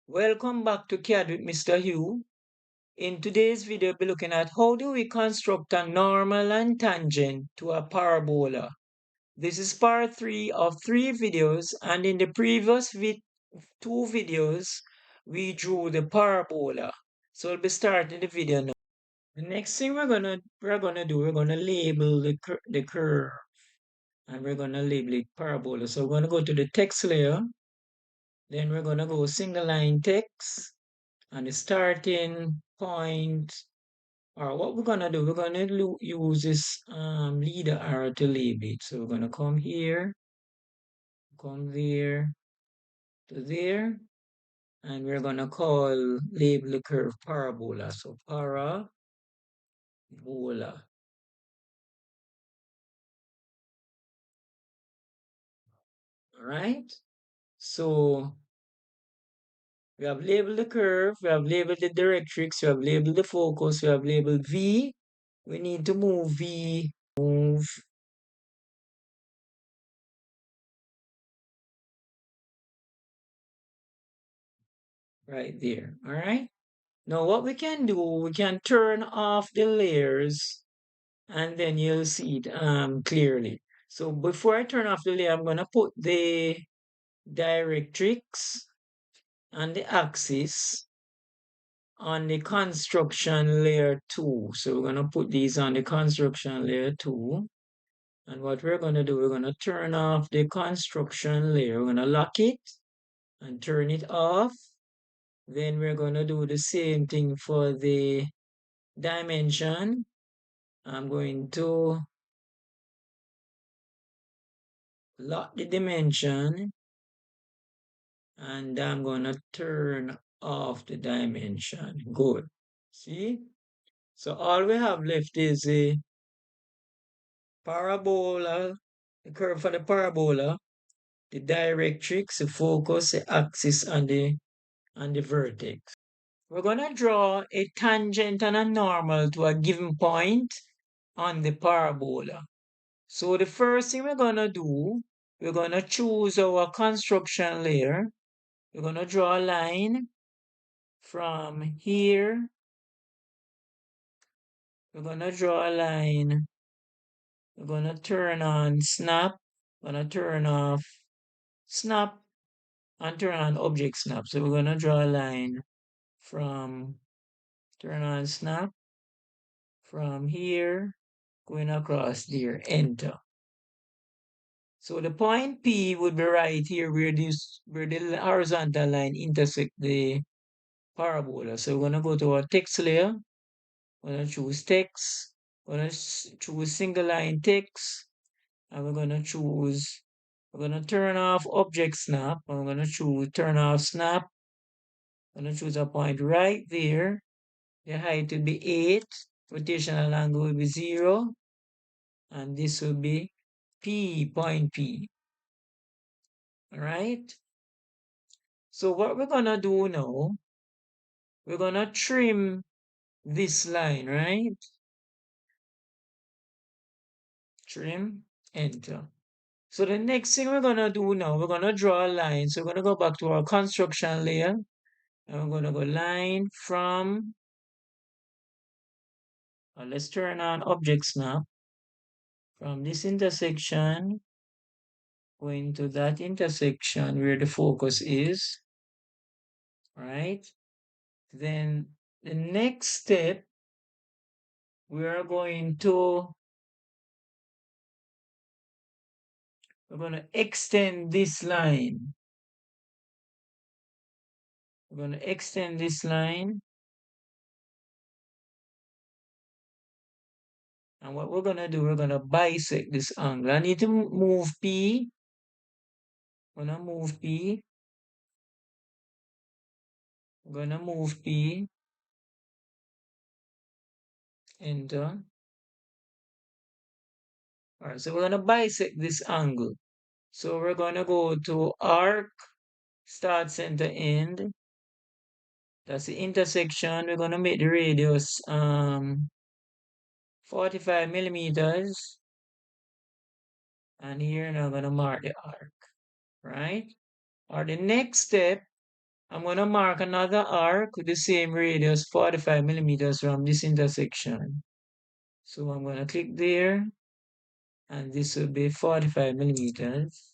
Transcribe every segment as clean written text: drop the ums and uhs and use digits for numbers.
Welcome back to CAD with Mr. Hugh. In today's video, we'll be looking at how do we construct a normal and tangent to a parabola. This is part 3 of 3 videos, and in the previous 2 videos, we drew the parabola. So we'll be starting the video now. The next thing we're gonna label the curve, and we're gonna label it parabola. So we're gonna go to the text layer, then we're gonna go single line text. And the starting point, or what we're gonna do, we're gonna use this leader arrow to label it. So we're gonna come here, come there, to there, and we're gonna label the curve parabola. So parabola. All right. So we have labeled the curve, we have labeled the directrix, we have labeled the focus, we have labeled V. We need to move V, move right there. All right. Now what we can do, we can turn off the layers and then you'll see it clearly. So before I turn off the layer, I'm gonna put the directrix and the axis on the construction layer 2. So we're gonna put these on the construction layer 2. And what we're gonna do, we're gonna turn off the construction layer. We're gonna lock it and turn it off. Then we're gonna do the same thing for the dimension. I'm going to lock the dimension and I'm going to turn off the dimension. Good. See? So all we have left is a parabola, the curve for the parabola, the directrix, the focus, the axis, and the vertex. We're going to draw a tangent and a normal to a given point on the parabola. So the first thing we're going to do, we're going to choose our construction layer. We're going to draw a line from here. We're going to draw a line. We're going to turn on snap. We're going to turn off snap and turn on object snap. So we're going to draw a line from turn on snap from here going across there. Enter. So the point P would be right here where the horizontal line intersect the parabola. So we're gonna go to our text layer. We're gonna choose text. We're gonna choose single line text, and we're gonna turn off object snap, and we're gonna choose turn off snap. I'm gonna choose a point right there. The height will be 8. Rotational angle will be 0, and this will be P, point P. All right. So what we're gonna do now, we're gonna trim this line, right? Trim, enter. So the next thing we're gonna do now, we're gonna draw a line. So we're gonna go back to our construction layer, and we're gonna go line from, let's turn on object snap, from this intersection, going to that intersection where the focus is, right? Then the next step, we are going to, we're gonna extend this line. We're gonna extend this line. And what we're gonna do, we're gonna bisect this angle. I need to move P. I'm gonna move P. I'm gonna move P. Enter. All right, so we're gonna bisect this angle. So we're gonna go to arc, start, center, end. That's the intersection. We're gonna make the radius 45 millimeters. And here now I'm gonna mark the arc, right? Or the next step, I'm going to mark another arc with the same radius, 45 millimeters from this intersection. So I'm going to click there, and this will be 45 millimeters.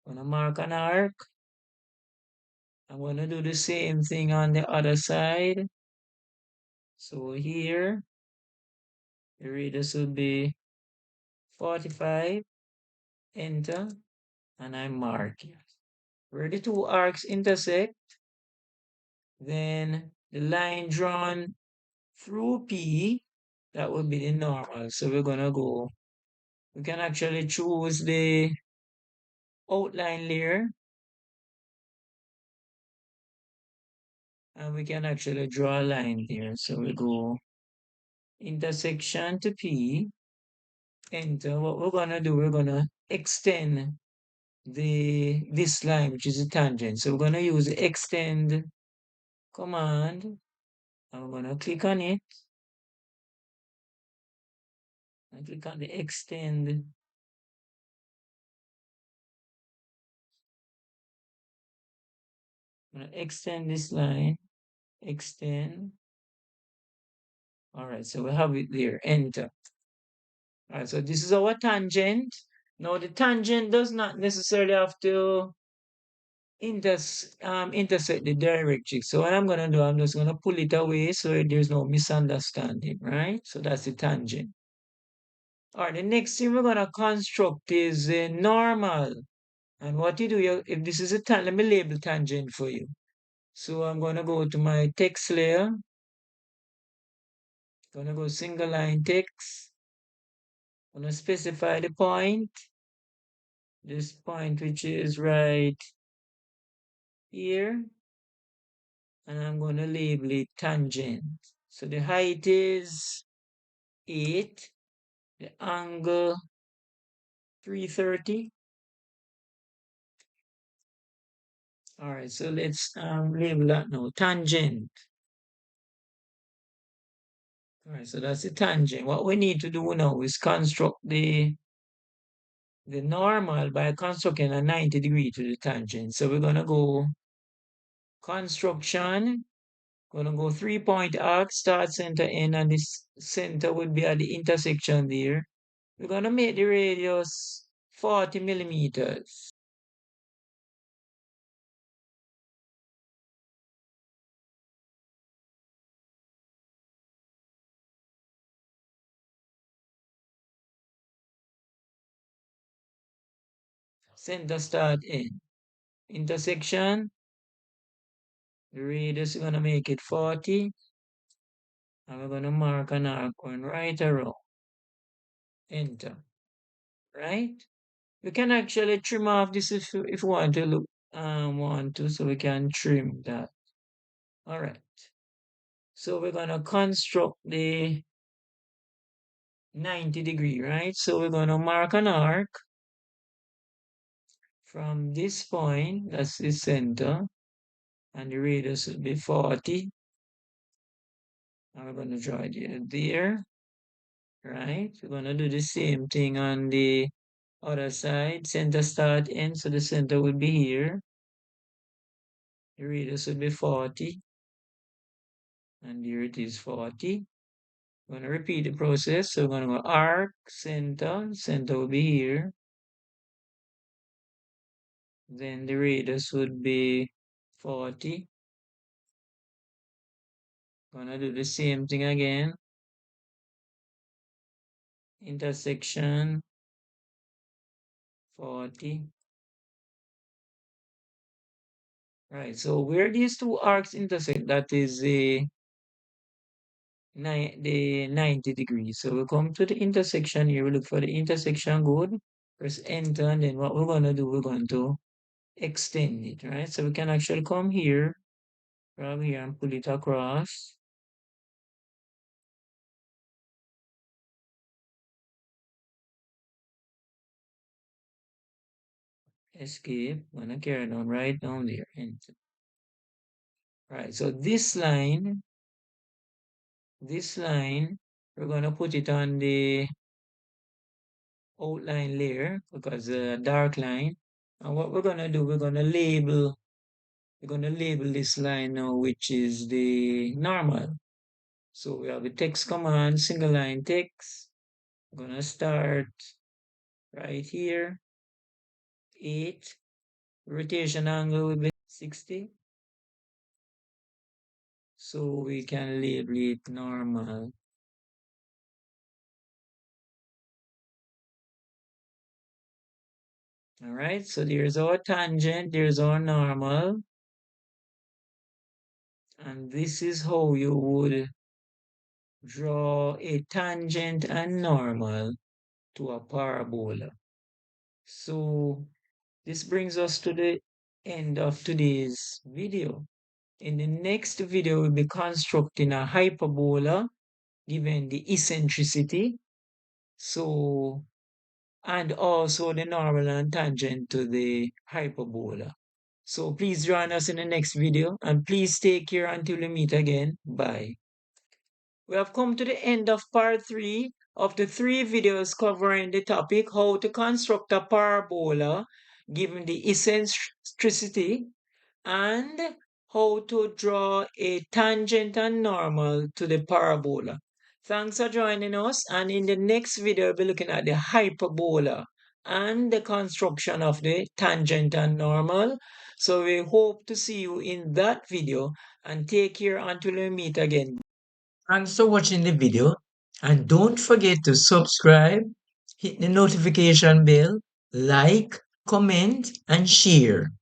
I'm going to mark an arc. I'm going to do the same thing on the other side. So here, the radius will be 45, enter, and I mark it. Where the two arcs intersect, then the line drawn through P, that would be the normal. So we're gonna go, we can actually choose the outline layer, and we can actually draw a line here. So we go intersection to P, enter. What we're gonna do, we're gonna extend this line, which is a tangent. So we're gonna use the extend command. I'm gonna click on it. I click on the extend. I'm gonna extend this line. Extend. All right, so we have it there. Enter. All right, so this is our tangent. Now the tangent does not necessarily have to intersect the directrix. So what I'm gonna do, I'm just gonna pull it away so there's no misunderstanding, right? So that's the tangent. All right, the next thing we're gonna construct is a normal. And what you do, if this is a tangent, let me label tangent for you. So I'm gonna go to my text layer. Gonna go single line text. Gonna specify the point. This point which is right here. And I'm gonna label it tangent. So the height is 8. The angle 330. All right, so let's label that now. Tangent. All right, so that's the tangent. What we need to do now is construct the normal by constructing a 90-degree to the tangent. So we're gonna go construction, gonna go 3-point arc, start, center, end, and this center would be at the intersection there. We're gonna make the radius 40 millimeters. Center, start, end. Intersection, the radius is gonna make it 40. And we're gonna mark an arc going right around. Enter. Right? We can actually trim off this if you want to look so we can trim that. All right. So we're gonna construct the 90-degree, right? So we're gonna mark an arc from this point, that's the center, and the radius will be 40. And we're gonna draw it there, right? We're gonna do the same thing on the other side, center, start, end. So the center would be here. The radius would be 40. And here it is 40. We're going to repeat the process. So we're going to go arc, center will be here. Then the radius would be 40. Gonna do the same thing again. Intersection 40. Right, so where these two arcs intersect, that is the 90 degrees. So we come to the intersection here, we look for the intersection code, press enter, and then what we're gonna do, we're going to extend it, right? So we can actually come here, grab here and pull it across. Escape, I'm gonna carry on right down there. Enter. Right, so this line, we're gonna put it on the outline layer because dark line. And what we're gonna do, we're gonna label we're going to label this line now, which is the normal. So we have the text command, single line text. We're going to start right here, 8. Rotation angle will be 60. So we can label it normal. All right, so there's our tangent, there's our normal. And this is how you would draw a tangent and normal to a parabola. So this brings us to the end of today's video. In the next video, we'll be constructing a hyperbola given the eccentricity. So, and also the normal and tangent to the hyperbola. So please join us in the next video and please take care until we meet again. Bye. We have come to the end of part 3 of the 3 videos covering the topic how to construct a parabola given the eccentricity and how to draw a tangent and normal to the parabola. Thanks for joining us, and in the next video we'll be looking at the hyperbola and the construction of the tangent and normal. So we hope to see you in that video, and take care until we meet again. Thanks for watching the video, and don't forget to subscribe, hit the notification bell, like, comment and share.